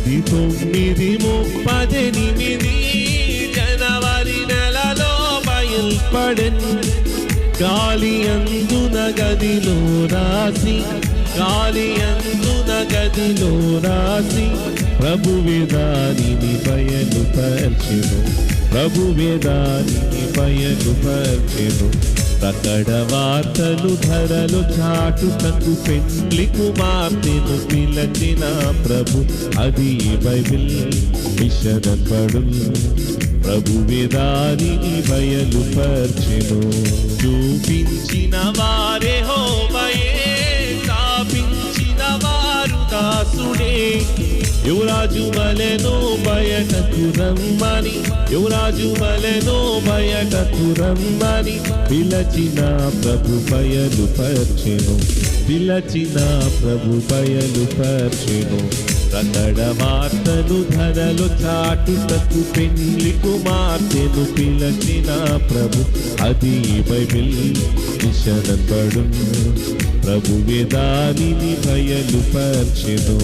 1938 జనవరి నెలలో బయల్పడెన్. గాలి అందున గదిలో రాసి, గాలి అందున గదిలో రాసి, ప్రభువే దానిని బయలుపర్చెను, ప్రభువే దానిని బయలుపర్చెను. ప్రకట వార్తలు ధరలు చాటుటకు పెండ్లి కుమార్తెను పిలచిన ప్రభు, అది బైబిల్ విషదపడు. ప్రభువే దానిని బయలుపర్చెను. చూపించిన వారే హోమయే, స్థాపించిన వారు దాసుడే. యువరాజు వలెనో బయటకు రమ్మని, యువరాజు వలెనో బయటకు రమ్మని పిలచిన ప్రభు బయలుపర్చెను, పిలచిన ప్రభు బయలుపర్చెను. ప్రకట వార్తను ధరలు చాటుటకు పెండ్లి కుమార్తెను పిలచిన ప్రభు, అది బైబిల్ విషదపడు. ప్రభువే దానిని బయలుపర్చెను.